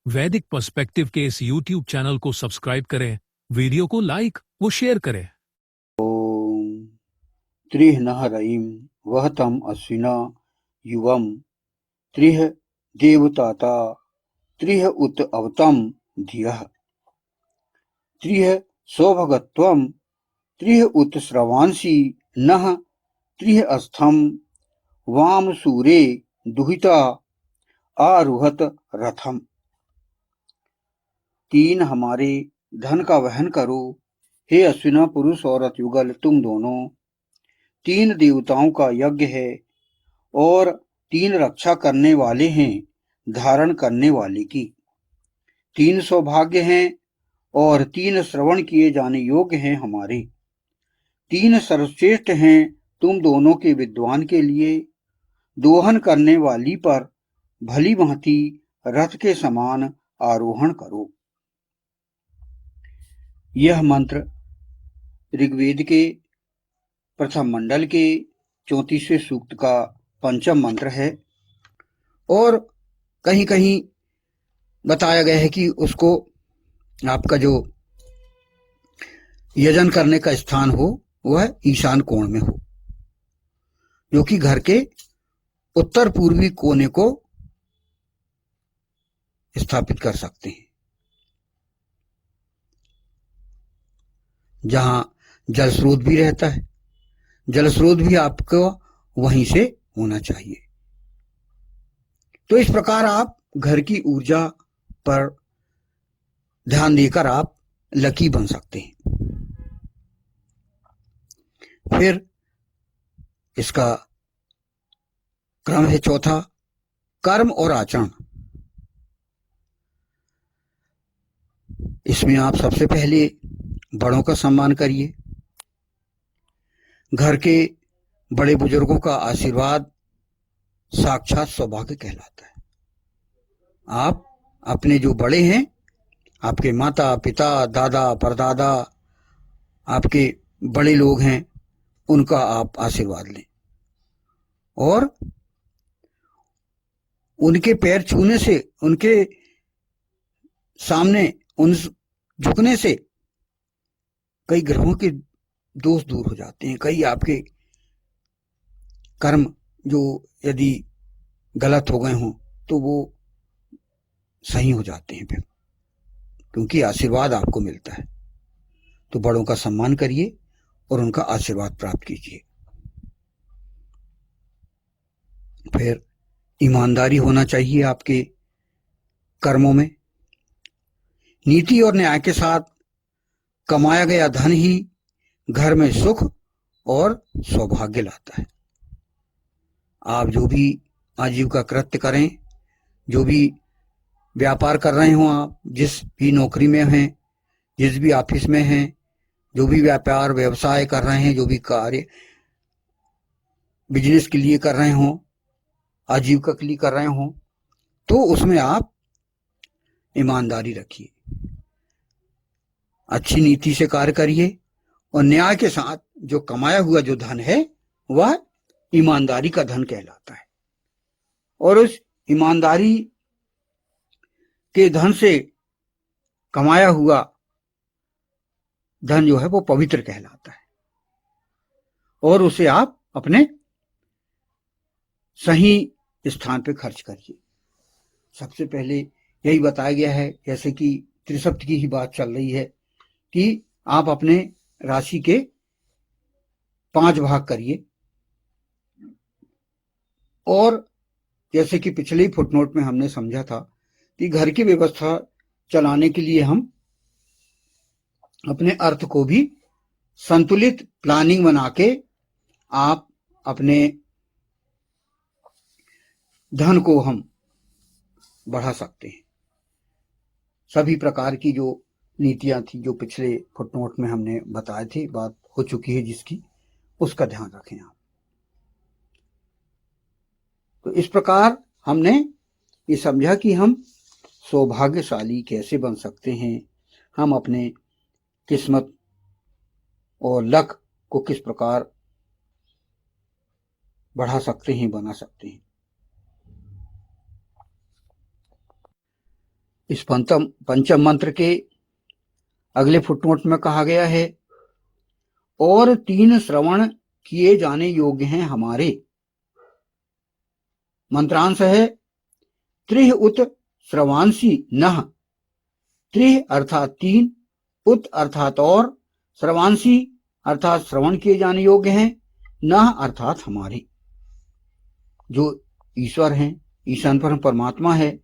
वैदिक पर्सपेक्टिव के इस YouTube चैनल को सब्सक्राइब करें, वीडियो को लाइक व शेयर करें। ओम त्रिह नः रयिं वहतम् अश्विना युवम् त्रिह देवताता त्रिह उत अवतम धियः त्रिह सौभगत्वम् त्रिह उत श्रवांसि नः त्रिह अस्थम वाम सूरे दुहिता आरुहत रथम। तीन हमारे धन का वहन करो, हे अश्विना पुरुष और अतयुगल तुम दोनों। तीन देवताओं का यज्ञ है और तीन रक्षा करने वाले हैं धारण करने वाले की। तीन सौभाग्य हैं और तीन श्रवण किए जाने योग्य हैं हमारे। तीन सर्वश्रेष्ठ हैं तुम दोनों के विद्वान के लिए। दोहन करने वाली पर भली भांति रथ के समान आरोहण करो। यह मंत्र ऋग्वेद के प्रथम मंडल के 34वें सूक्त का पंचम मंत्र है और कहीं कहीं बताया गया है कि उसको आपका जो यजन करने का स्थान हो वह ईशान कोण में हो, जो कि घर के उत्तर पूर्वी कोने को स्थापित कर सकते हैं, जहां जल स्रोत भी रहता है। जल स्रोत भी आपको वहीं से होना चाहिए। तो इस प्रकार आप घर की ऊर्जा पर ध्यान देकर आप लकी बन सकते हैं। फिर इसका क्रम है चौथा, कर्म और आचरण। इसमें आप सबसे पहले बड़ों का सम्मान करिए। घर के बड़े बुजुर्गों का आशीर्वाद साक्षात सौभाग्य कहलाता है। आप अपने जो बड़े हैं, आपके माता पिता दादा परदादा, आपके बड़े लोग हैं, उनका आप आशीर्वाद लें और उनके पैर छूने से, उनके सामने उन झुकने से कई ग्रहों के दोष दूर हो जाते हैं। कई आपके कर्म जो यदि गलत हो गए हों तो वो सही हो जाते हैं फिर, क्योंकि आशीर्वाद आपको मिलता है। तो बड़ों का सम्मान करिए और उनका आशीर्वाद प्राप्त कीजिए। फिर ईमानदारी होना चाहिए आपके कर्मों में। नीति और न्याय के साथ कमाया गया धन ही घर में सुख और सौभाग्य लाता है। आप जो भी आजीविका कृत्य करें, जो भी व्यापार कर रहे हो, आप जिस भी नौकरी में हैं, जिस भी ऑफिस में हैं, जो भी व्यापार व्यवसाय कर रहे हैं, जो भी कार्य बिजनेस के लिए कर रहे हो, आजीविका के लिए कर रहे हो, तो उसमें आप ईमानदारी रखिए, अच्छी नीति से कार्य करिए और न्याय के साथ जो कमाया हुआ जो धन है वह ईमानदारी का धन कहलाता है। और उस ईमानदारी के धन से कमाया हुआ धन जो है वो पवित्र कहलाता है और उसे आप अपने सही स्थान पे खर्च करिए। सबसे पहले यही बताया गया है, जैसे कि त्रिसप्त की ही बात चल रही है, कि आप अपने राशि के 5 भाग करिए। और जैसे कि पिछले फुटनोट में हमने समझा था कि घर की व्यवस्था चलाने के लिए हम अपने अर्थ को भी संतुलित प्लानिंग बना के आप अपने धन को हम बढ़ा सकते हैं। सभी प्रकार की जो नीतियां थी जो पिछले फुटनोट में हमने बताए थे, बात हो चुकी है जिसकी, उसका ध्यान रखें आप। तो इस प्रकार हमने ये समझा कि हम सौभाग्यशाली कैसे बन सकते हैं, हम अपने किस्मत और लक को किस प्रकार बढ़ा सकते हैं, बना सकते हैं। इस पंचम मंत्र के अगले फुटनोट में कहा गया है, और 3 श्रवण किए जाने योग्य हैं हमारे। मंत्रांश है, त्रिह उत श्रवांसी नह। त्रिह अर्थात 3, उत अर्थात और, श्रवांसी अर्थात श्रवण किए जाने योग्य हैं, नह अर्थात हमारे। जो ईश्वर हैं, ईशान परम परमात्मा है,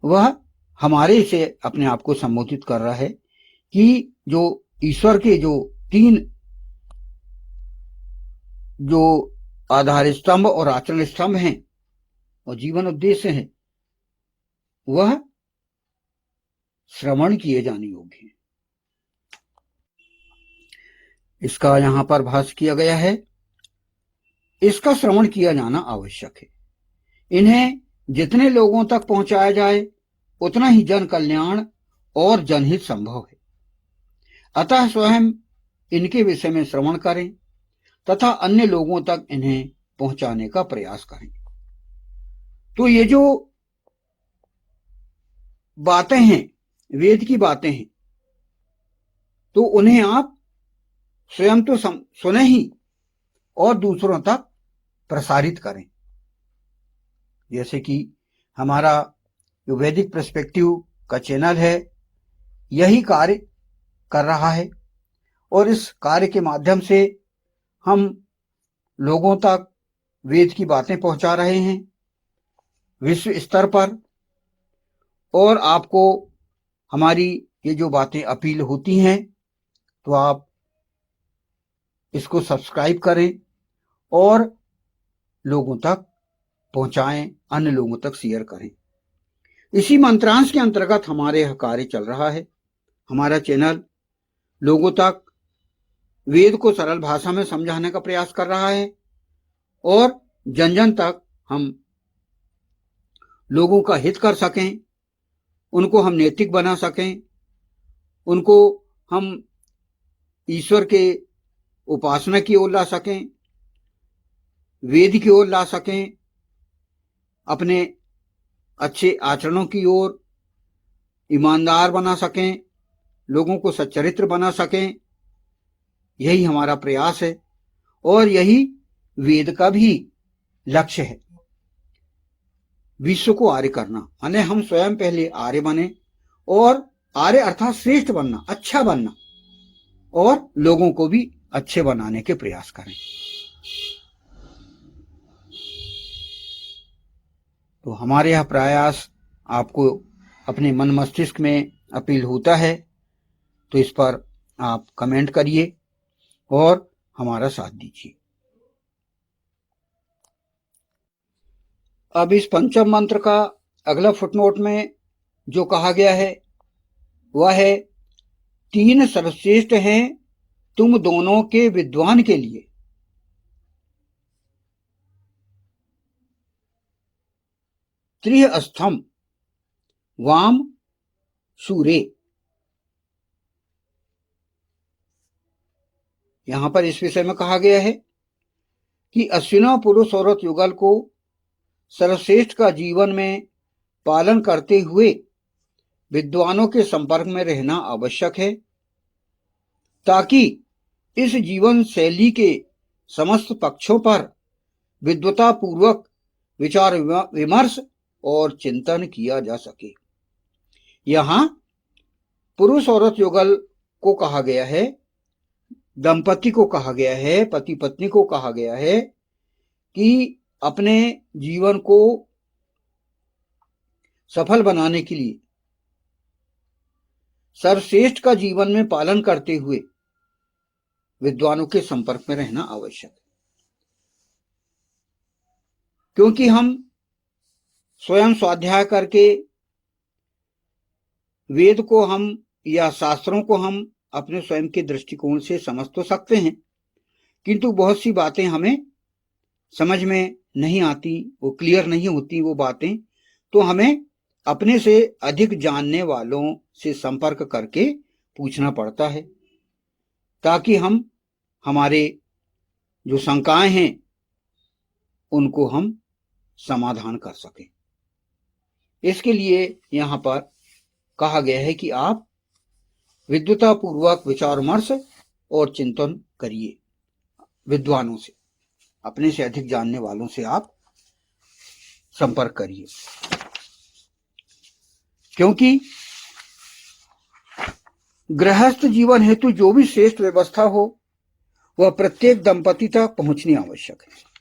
वह हमारे से अपने आप को संबोधित कर रहा है कि जो ईश्वर के जो 3 जो आधार स्तंभ और आचरण स्तंभ हैं और जीवन उद्देश्य हैं, वह श्रवण किए जाने योग्य हैं। इसका यहां पर भाष्य किया गया है, इसका श्रवण किया जाना आवश्यक है। इन्हें जितने लोगों तक पहुंचाया जाए उतना ही जन कल्याण और जनहित संभव है। अतः स्वयं इनके विषय में श्रवण करें तथा अन्य लोगों तक इन्हें पहुंचाने का प्रयास करें। तो ये जो बातें हैं, वेद की बातें हैं, तो उन्हें आप स्वयं तो सुने ही और दूसरों तक प्रसारित करें। जैसे कि हमारा जो वैदिक पर्सपेक्टिव का चैनल है, यही कार्य कर रहा है और इस कार्य के माध्यम से हम लोगों तक वेद की बातें पहुंचा रहे हैं विश्व स्तर पर। और आपको हमारी ये जो बातें अपील होती हैं, तो आप इसको सब्सक्राइब करें और लोगों तक पहुंचाएं, अन्य लोगों तक शेयर करें। इसी मंत्रांश के अंतर्गत हमारे यह कार्य चल रहा है। हमारा चैनल लोगों तक वेद को सरल भाषा में समझाने का प्रयास कर रहा है और जन जन तक हम लोगों का हित कर सकें, उनको हम नैतिक बना सकें, उनको हम ईश्वर के उपासना की ओर ला सकें, वेद की ओर ला सकें, अपने अच्छे आचरणों की ओर ईमानदार बना सकें, लोगों को सच्चरित्र बना सकें। यही हमारा प्रयास है और यही वेद का भी लक्ष्य है, विश्व को आर्य करना। माने हम स्वयं पहले आर्य बने और आर्य अर्थात श्रेष्ठ बनना, अच्छा बनना, और लोगों को भी अच्छे बनाने के प्रयास करें। तो हमारे यह प्रयास आपको अपने मन मस्तिष्क में अपील होता है, तो इस पर आप कमेंट करिए और हमारा साथ दीजिए। अब इस पंचम मंत्र का अगला फुटनोट में जो कहा गया है वह है, 3 सर्वश्रेष्ठ हैं तुम दोनों के विद्वान के लिए। त्रिह स्थम वाम सूरे। यहां पर इस विषय में कहा गया है कि अश्विना पुरुष औरत युगल को सर्वश्रेष्ठ का जीवन में पालन करते हुए विद्वानों के संपर्क में रहना आवश्यक है, ताकि इस जीवन शैली के समस्त पक्षों पर विद्वता पूर्वक विचार विमर्श और चिंतन किया जा सके। यहां पुरुष औरत युगल को कहा गया है, दंपति को कहा गया है, पति पत्नी को कहा गया है कि अपने जीवन को सफल बनाने के लिए सर्वश्रेष्ठ का जीवन में पालन करते हुए विद्वानों के संपर्क में रहना आवश्यक है। क्योंकि हम स्वयं स्वाध्याय करके वेद को हम या शास्त्रों को हम अपने स्वयं के दृष्टिकोण से समझ तो सकते हैं, किंतु बहुत सी बातें हमें समझ में नहीं आती, वो क्लियर नहीं होती वो बातें। तो हमें अपने से अधिक जानने वालों से संपर्क करके पूछना पड़ता है, ताकि हम हमारे जो शंकाएं हैं उनको हम समाधान कर सकें। इसके लिए यहाँ पर कहा गया है कि आप विद्वतापूर्वक विचार विमर्श और चिंतन करिए। विद्वानों से, अपने से अधिक जानने वालों से आप संपर्क करिए, क्योंकि गृहस्थ जीवन हेतु जो भी श्रेष्ठ व्यवस्था हो वह प्रत्येक दंपति तक पहुंचनी आवश्यक है।